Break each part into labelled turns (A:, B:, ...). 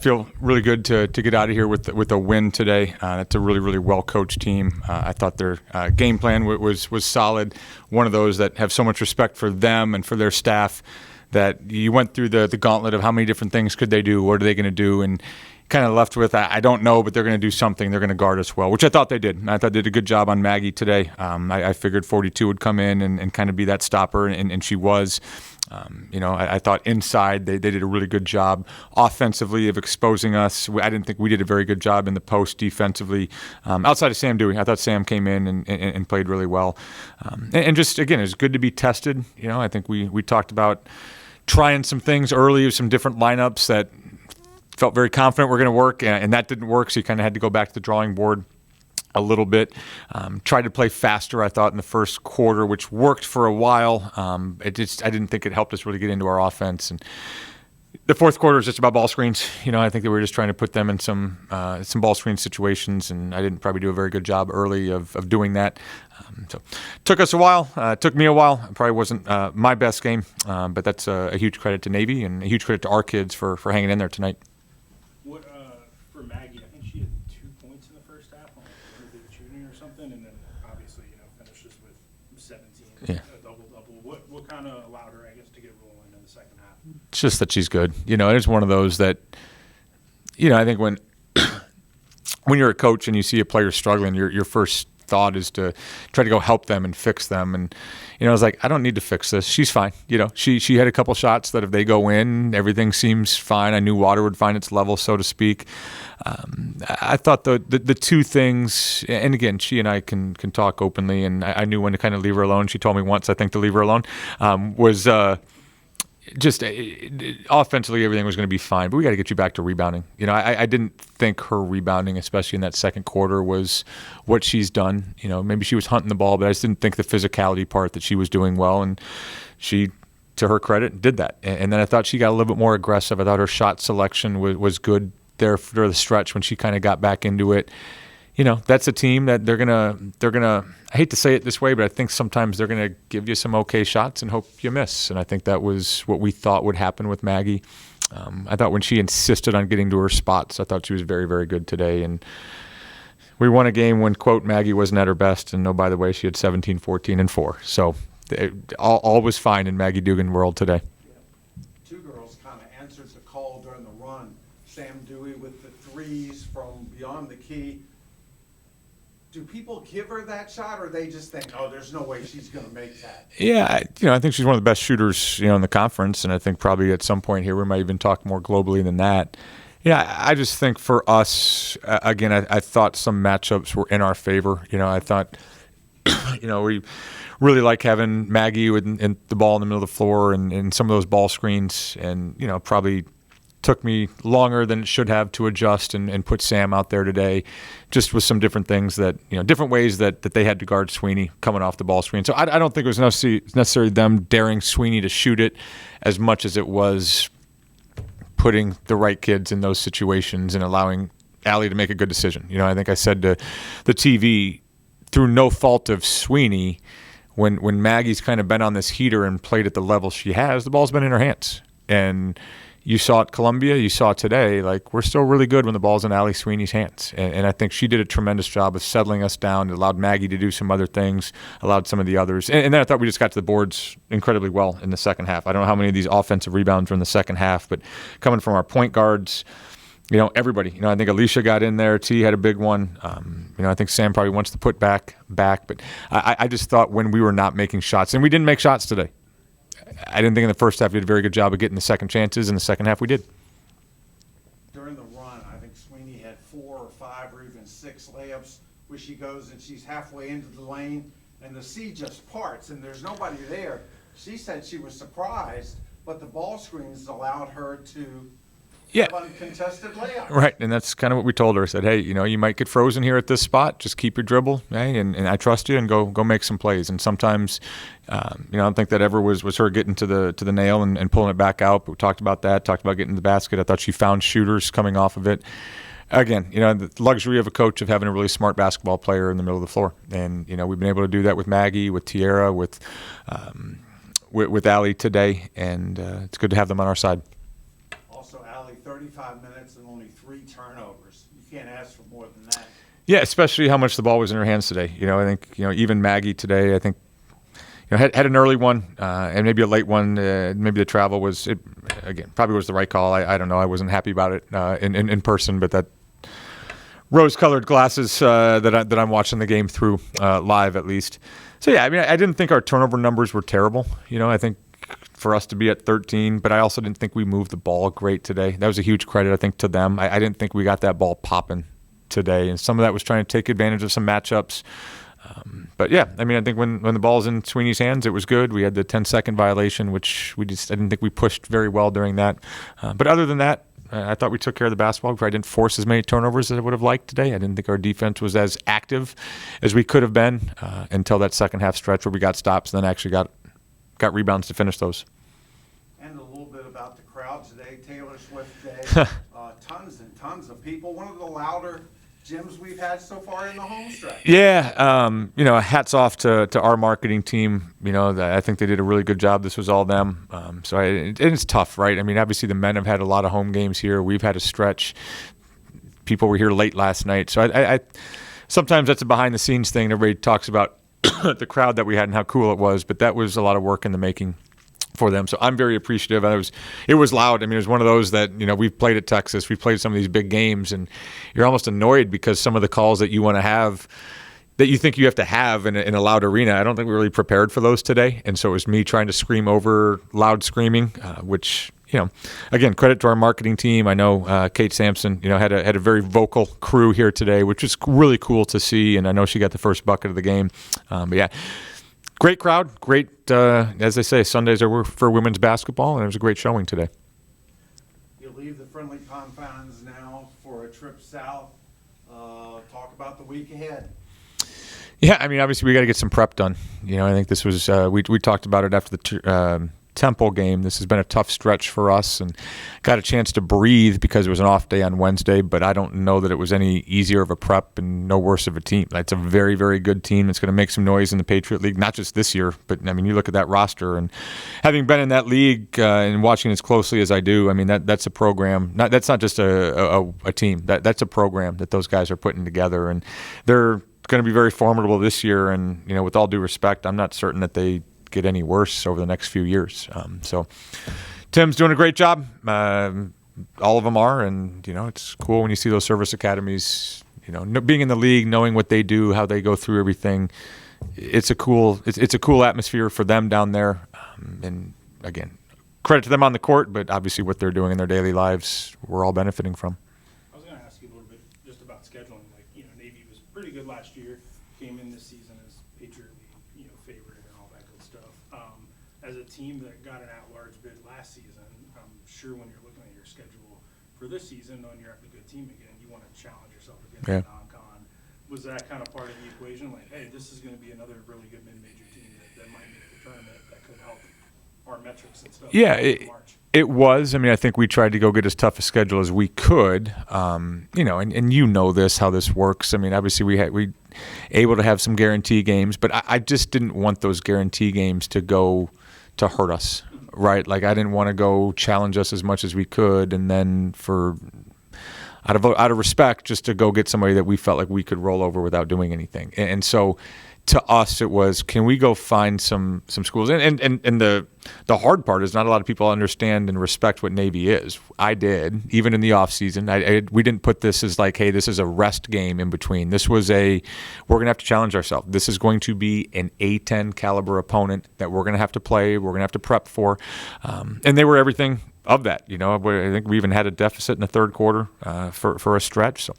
A: Feel really good to get out of here with a win today. It's a really well coached team. I thought their game plan was solid. One of those that have so much respect for them and for their staff that you went through the gauntlet of how many different things could they do, what are they going to do, and kind of left with I don't know, but they're going to do something. They're going to guard us well, which I thought they did. I thought they did a good job on Maggie today. I figured 42 would come in and kind of be that stopper, and she was. I thought inside they did a really good job offensively of exposing us. I didn't think we did a very good job in the post defensively. Outside of Sam Dewey, I thought Sam came in and played really well. And just, again, it's good to be tested. I think we talked about trying some things early, some different lineups that felt very confident were going to work, and that didn't work, so you kind of had to go back to the drawing board a little bit. Tried to play faster, I thought, in the first quarter, which worked for a while. I didn't think it helped us really get into our offense. And the fourth quarter is just about ball screens. I think that we were just trying to put them in some ball screen situations, and I didn't probably do a very good job early of doing that. So it took us a while. Took me a while. It probably wasn't my best game, but that's a huge credit to Navy and a huge credit to our kids for hanging in there tonight.
B: What for Maggie? I think she had 2 points in the first half on a big shooting or something, and then obviously finishes with 17, a double-double. What kind of allowed her, I guess, to get rolling in the second half?
A: It's just that she's good. It's one of those that, I think when you're a coach and you see a player struggling, your first thought is to try to go help them and fix them. And I was like, I don't need to fix this. She's fine. She had a couple shots that if they go in, everything seems fine. I knew water would find its level, so to speak. I thought the two things, and again, she and I can talk openly, and I knew when to kind of leave her alone. She told me once, I think, to leave her alone, was just offensively, everything was going to be fine, but we got to get you back to rebounding. I didn't think her rebounding, especially in that second quarter, was what she's done. Maybe she was hunting the ball, but I just didn't think the physicality part that she was doing well, and she, to her credit, did that. And then I thought she got a little bit more aggressive. I thought her shot selection was good there for the stretch when she kind of got back into it. That's a team that they're gonna. I hate to say it this way, but I think sometimes they're gonna give you some okay shots and hope you miss. And I think that was what we thought would happen with Maggie. I thought when she insisted on getting to her spots, I thought she was very, very good today. And we won a game when, quote, Maggie wasn't at her best. And, by the way, she had 17, 14, and 4. So all was fine in Maggie Dugan world today.
C: Two girls kind of answered the call during the run. Sam Dewey with the threes from beyond the key. Do people give her that shot, or they just think, oh, there's no way she's going to make that?
A: Yeah, I think she's one of the best shooters, in the conference, and I think probably at some point here we might even talk more globally than that. Yeah, I just think for us, again, I thought some matchups were in our favor. I thought, we really like having Maggie and the ball in the middle of the floor and some of those ball screens, and, probably took me longer than it should have to adjust and put Sam out there today, just with some different things that, different ways that they had to guard Sweeney coming off the ball screen. So I don't think it was necessarily them daring Sweeney to shoot it as much as it was putting the right kids in those situations and allowing Allie to make a good decision. I think I said to the TV, through no fault of Sweeney, when Maggie's kind of been on this heater and played at the level she has, the ball's been in her hands. And you saw at Columbia, you saw today, we're still really good when the ball's in Allie Sweeney's hands. And I think she did a tremendous job of settling us down. It allowed Maggie to do some other things, allowed some of the others. And then I thought we just got to the boards incredibly well in the second half. I don't know how many of these offensive rebounds were in the second half, but coming from our point guards, everybody. I think Alicia got in there. T had a big one. I think Sam probably wants to put back. But I just thought when we were not making shots, and we didn't make shots today, I didn't think in the first half we did a very good job of getting the second chances. In the second half, we did.
C: During the run, I think Sweeney had 4 or 5 or even 6 layups where she goes and she's halfway into the lane and the sea just parts and there's nobody there. She said she was surprised, but the ball screens allowed her to have uncontested layups.
A: Right, and that's kind of what we told her. I said, hey, you might get frozen here at this spot. Just keep your dribble, and I trust you, and go make some plays. And sometimes, I don't think that ever was her getting to the nail and pulling it back out. But we talked about that, talked about getting to the basket. I thought she found shooters coming off of it. Again, the luxury of a coach of having a really smart basketball player in the middle of the floor. And, we've been able to do that with Maggie, with Tiara, with Allie today, and it's good to have them on our side.
C: Also, Allie, 35 minutes and only 3 turnovers. You can't ask for more than that.
A: Yeah, especially how much the ball was in her hands today. I think even Maggie today, I think had an early one and maybe a late one. Maybe the travel was probably was the right call. I don't know. I wasn't happy about it in person, but that rose-colored glasses that I'm watching the game through live at least. So yeah, I mean, I didn't think our turnover numbers were terrible. I think for us to be at 13, but I also didn't think we moved the ball great today. That was a huge credit, I think, to them. I didn't think we got that ball popping today, and some of that was trying to take advantage of some matchups. But yeah, I mean, I think when the ball's in Sweeney's hands, it was good. We had the 10-second violation, which I didn't think we pushed very well during that. But other than that, I thought we took care of the basketball. I didn't force as many turnovers as I would have liked today. I didn't think our defense was as active as we could have been until that second half stretch where we got stops and then actually got rebounds to finish those.
C: And a little bit about the crowd today, Taylor Swift Day. Tons and tons of people. One of the louder gyms we've had so far in the home stretch.
A: Yeah, hats off to our marketing team. I think they did a really good job. This was all them. It's tough, right? I mean, obviously the men have had a lot of home games here. We've had a stretch. People were here late last night. So I sometimes that's a behind the scenes thing. Everybody talks about the crowd that we had and how cool it was, but that was a lot of work in the making for them. So I'm very appreciative. It was loud. I mean, it was one of those that, we've played at Texas, we've played some of these big games, and you're almost annoyed because some of the calls that you want to have, that you think you have to have in a loud arena, I don't think we were really prepared for those today. And so it was me trying to scream over loud screaming, which, again, credit to our marketing team. I know Kate Sampson, had a very vocal crew here today, which is really cool to see. And I know she got the first bucket of the game. But yeah, great crowd, great, as they say, Sundays are for women's basketball, and it was a great showing today.
C: You'll leave the friendly confines now for a trip south. Talk about the week ahead.
A: Yeah, I mean, obviously we got to get some prep done. I think this was, we talked about it after the Temple game. This has been a tough stretch for us and got a chance to breathe because it was an off day on Wednesday, but I don't know that it was any easier of a prep and no worse of a team. It's a very, very good team that's going to make some noise in the Patriot League, not just this year, but I mean, you look at that roster and having been in that league and watching as closely as I do, I mean, that's a program. That's not just a team. That's a program that those guys are putting together, and they're going to be very formidable this year. And, with all due respect, I'm not certain that they get any worse over the next few years. So Tim's doing a great job. All of them are. And, it's cool when you see those service academies, being in the league, knowing what they do, how they go through everything. It's a cool atmosphere for them down there. And again, credit to them on the court, but obviously what they're doing in their daily lives, we're all benefiting from.
B: I was going to ask you a little bit just about scheduling. Navy was pretty good last year, came in this season as Patriot League, favorite and all that good stuff. As a team that got an at-large bid last season, I'm sure when you're looking at your schedule for this season, knowing you're having a good team again, you want to challenge yourself against a non-con. Was that kind of part of the equation? Like, hey, this is going to be another really good mid-major team that might make the tournament that could help our metrics and stuff.
A: Yeah, it was. I mean, I think we tried to go get as tough a schedule as we could. And this, how this works. I mean, obviously we able to have some guarantee games, but I just didn't want those guarantee games to go to hurt us, right? Like I didn't want to go challenge us as much as we could, and then out of respect, just to go get somebody that we felt like we could roll over without doing anything. And so to us, it was, can we go find some schools? And the hard part is not a lot of people understand and respect what Navy is. I did, even in the off season. We didn't put this as like, hey, this is a rest game in between. This was we're going to have to challenge ourselves. This is going to be an A10 caliber opponent that we're going to have to play. We're going to have to prep for. And they were everything of that. I think we even had a deficit in the third quarter for a stretch. So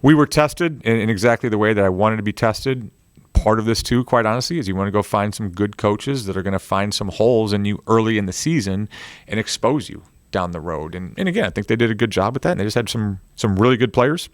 A: we were tested in exactly the way that I wanted to be tested. Part of this too, quite honestly, is you want to go find some good coaches that are going to find some holes in you early in the season and expose you down the road. And again, I think they did a good job with that. And they just had some really good players.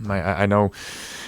A: I know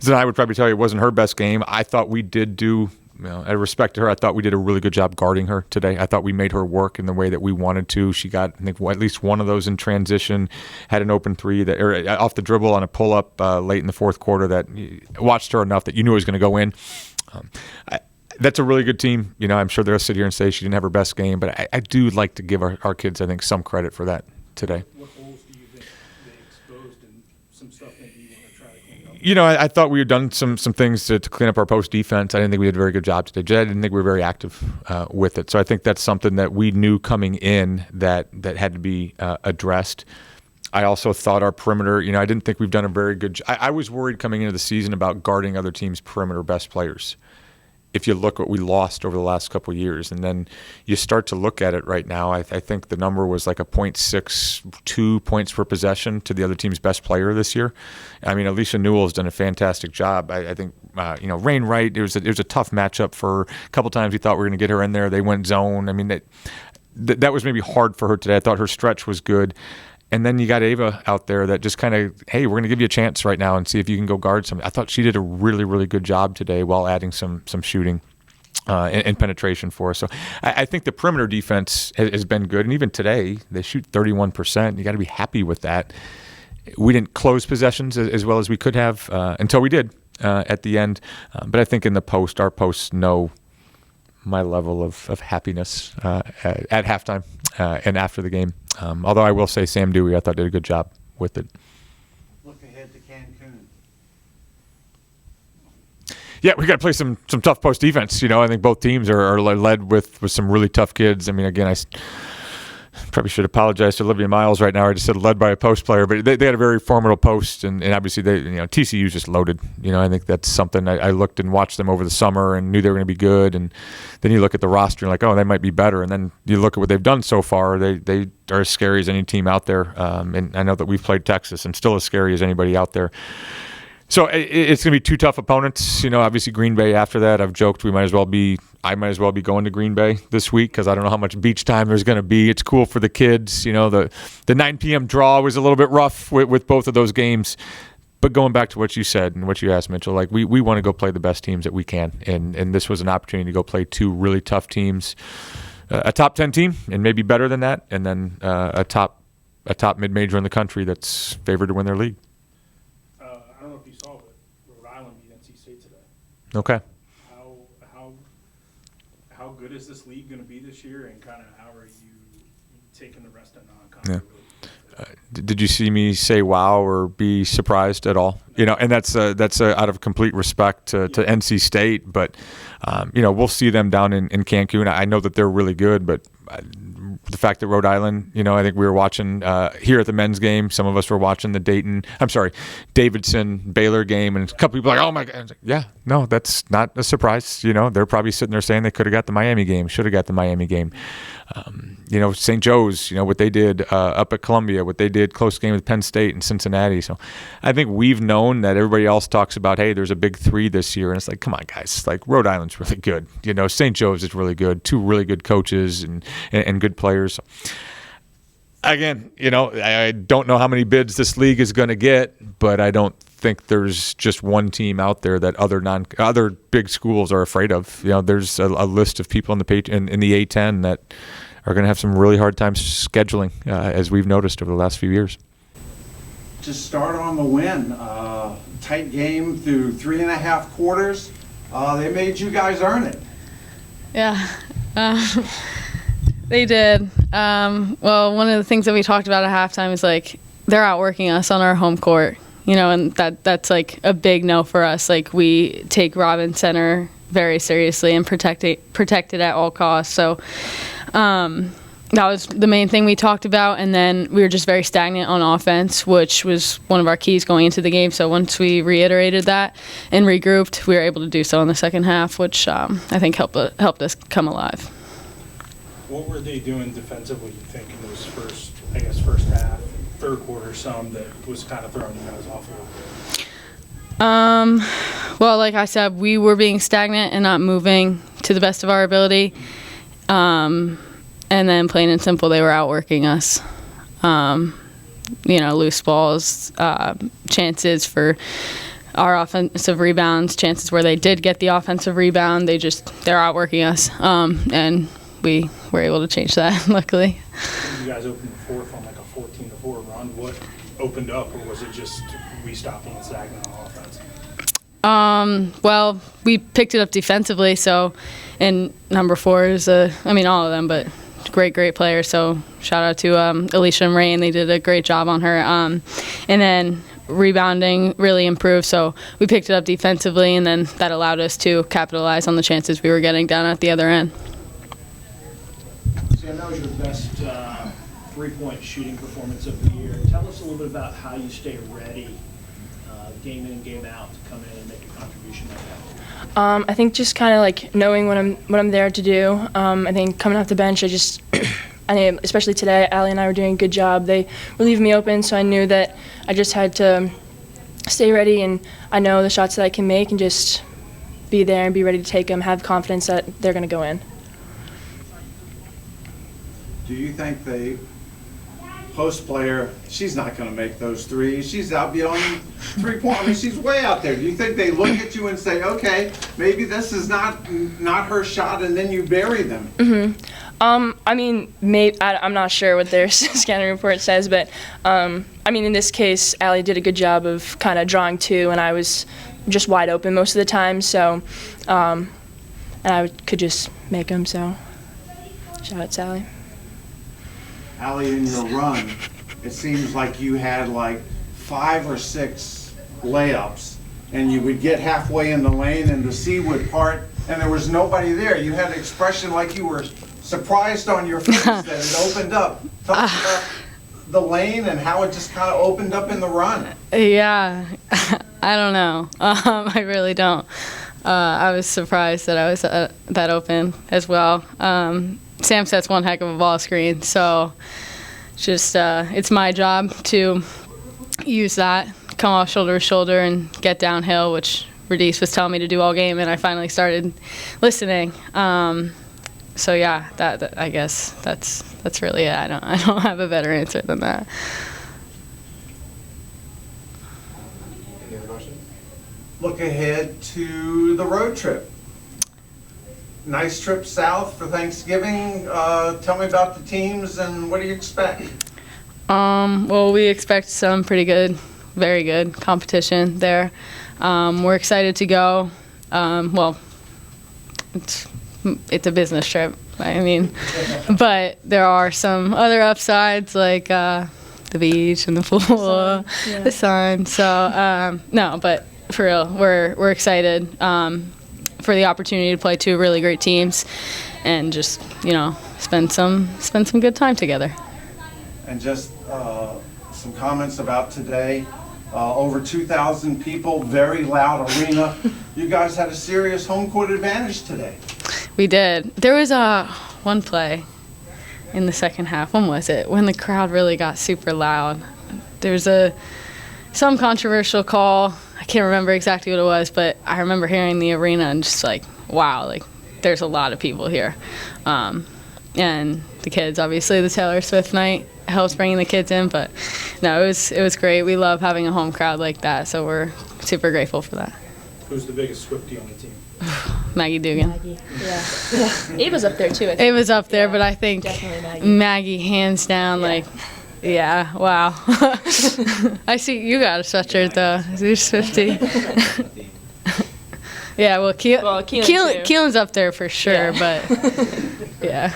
A: Zanai would probably tell you it wasn't her best game. I thought we did do, out of respect to her, I thought we did a really good job guarding her today. I thought we made her work in the way that we wanted to. She got, I think, at least one of those in transition, had an open three or off the dribble on a pull-up late in the fourth quarter that watched her enough that you knew it was going to go in. That's a really good team. I'm sure they'll sit here and say she didn't have her best game, but I do like to give our kids, I think, some credit for that today.
B: What holes do exposed and some stuff maybe you want to try to clean up?
A: You know, I thought we had done some things to clean up our post defense. I didn't think we did a very good job today. I didn't think we were very active with it. So I think that's something that we knew coming in that had to be addressed. I also thought our perimeter, you know, I didn't think we've done a very good job. I was worried coming into the season about guarding other teams' perimeter best players. If you look what we lost over the last couple of years, and then you start to look at it right now, I think the number was like a 0.62 points per possession to the other team's best player this year. I mean, Alicia Newell has done a fantastic job. I think, you know, Rain Wright, it was a tough matchup for her. A couple times we thought we were going to get her in there. They went zone. I mean, that was maybe hard for her today. I thought her stretch was good. And then you got Ava out there that just kind of, hey, we're going to give you a chance right now and see if you can go guard something. I thought she did a really, really good job today while adding some shooting and penetration for us. So I think the perimeter defense has been good. And even today, they shoot 31%. You got to be happy with that. We didn't close possessions as well as we could have until we did at the end. But I think in the post, our posts know my level of happiness at halftime and after the game. Although I will say Sam Dewey, I thought, did a good job with it.
C: Look ahead to Cancun.
A: Yeah, we got to play some tough post defense. You know, I think both teams are led with some really tough kids. I mean, again, I probably should apologize to Olivia Miles right now. I just said led by a post player, but they had a very formidable post, and obviously TCU's just loaded. You know, I think that's something I looked and watched them over the summer and knew they were going to be good, and then you look at the roster and like, oh, they might be better, and then you look at what they've done so far. They are as scary as any team out there, and I know that we've played Texas and still as scary as anybody out there. So it's going to be two tough opponents. You know, obviously Green Bay after that. I've joked I might as well be going to Green Bay this week because I don't know how much beach time there's going to be. It's cool for the kids. You know, the 9 p.m. draw was a little bit rough with both of those games. But going back to what you said and what you asked, Mitchell, like we want to go play the best teams that we can. And this was an opportunity to go play two really tough teams, a top 10 team and maybe better than that, and then a top mid-major in the country that's favored to win their league.
B: I don't know if you saw, but Rhode Island beat NC State today.
A: Okay.
B: How good is this league going to be this year, and kind of how are you taking the rest of non-con?
A: Yeah. Did you see me say wow or be surprised at all? You know, and that's out of complete respect to NC State, but you know, we'll see them down in Cancun. I know that they're really good, but the fact that Rhode Island, you know, I think we were watching here at the men's game. Some of us were watching the Davidson Baylor game, and a couple people were like, oh my God. Yeah, no, that's not a surprise. You know, they're probably sitting there saying they could have got the Miami game, should have got the Miami game. You know, St. Joe's, you know, what they did up at Columbia, what they did close game with Penn State and Cincinnati. So I think we've known that everybody else talks about, hey, there's a big three this year. And it's like, come on, guys. Like, Rhode Island's really good. You know, St. Joe's is really good. Two really good coaches and good players. Again, you know, I don't know how many bids this league is going to get, but I don't think there's just one team out there that other big schools are afraid of. You know, there's a list of people in the A10 that are going to have some really hard times scheduling, as we've noticed over the last few years.
C: Just start on the win. Tight game through 3.5 quarters. They made you guys earn it.
D: Yeah, they did. Well, one of the things that we talked about at halftime is like they're outworking us on our home court, you know, and that's like a big no for us. Like we take Robin Center very seriously and protect it at all costs. So that was the main thing we talked about, and then we were just very stagnant on offense, which was one of our keys going into the game. So once we reiterated that and regrouped, we were able to do so in the second half, which I think helped us come alive.
B: What were they doing defensively, you think, in those first half, third quarter, that was kind of throwing you guys off a little bit?
D: Well, like I said, we were being stagnant and not moving to the best of our ability. And then plain and simple, they were outworking us. You know, loose balls, chances for our offensive rebounds, chances where they did get the offensive rebound, they're outworking us. And we were able to change that, luckily.
B: You guys opened the fourth on like a 14-4 run. What opened up, or was it just we stopped being stagnant on offense?
D: Well, we picked it up defensively, so, and number 4 is, all of them, but great player. So shout out to Alicia and Rain. They did a great job on her. And then rebounding really improved. So we picked it up defensively, and then that allowed us to capitalize on the chances we were getting down at the other end.
B: Sam, that was your best three-point shooting performance of the year. Tell us a little bit about how you stay ready game in and game out to come in and make a contribution like that.
E: I think just kind of like knowing what I'm there to do. I think coming off the bench, I mean, especially today, Allie and I were doing a good job. They were leaving me open, so I knew that I just had to stay ready, and I know the shots that I can make and just be there and be ready to take them, have confidence that they're going to go in.
C: Do you think the post player, she's not going to make those threes? She's out beyond three-point. I mean, she's way out there. Do you think they look at you and say, okay, maybe this is not her shot, and then you bury them?
E: I mean, I'm not sure what their scouting report says, but I mean, in this case, Allie did a good job of kind of drawing two, and I was just wide open most of the time. So, and I could just make them. So, shout out to Allie.
C: Allie, in your run, it seems like you had like 5 or 6 layups, and you would get halfway in the lane and the sea would part, and there was nobody there. You had an expression like you were surprised on your face that it opened up. Tell us about the lane and how it just kind of opened up in the run.
D: Yeah, I don't know. I really don't. I was surprised that I was that open as well. Sam sets one heck of a ball screen, so just it's my job to use that, come off shoulder to shoulder and get downhill, which Radice was telling me to do all game, and I finally started listening. So yeah, that I guess that's really it. I don't have a better answer than that.
F: Any other questions?
C: Look ahead to the road trip. Nice trip south for Thanksgiving. Tell me about the teams and what do you expect?
D: Well, we expect some pretty good, very good competition there. We're excited to go. Well, it's a business trip. I mean, but there are some other upsides like the beach and the pool, the sun. So no, but for real, we're excited for the opportunity to play 2 really great teams and just spend some good time together.
C: And just some comments about today. Over 2,000 people, very loud arena. You guys had a serious home court advantage today.
D: We did. There was one play in the second half. When was it? When the crowd really got super loud. There was some controversial call. I can't remember exactly what it was, but I remember hearing the arena and just like, wow, like there's a lot of people here. And the kids, obviously, the Taylor Swift night helps bringing the kids in, but no, it was great. We love having a home crowd like that, so we're super grateful for that.
B: Who's the biggest Swiftie on the team?
D: Maggie Dugan.
E: Maggie. Yeah. It was up there too. I think.
D: It was up there,
E: Yeah,
D: but I think
E: definitely
D: Maggie hands down, like, yeah, wow. I see you got a sweatshirt though. You're Swiftie. Yeah, well,
E: Keelan too.
D: Keelan's up there for sure,
E: Yeah.
D: but yeah.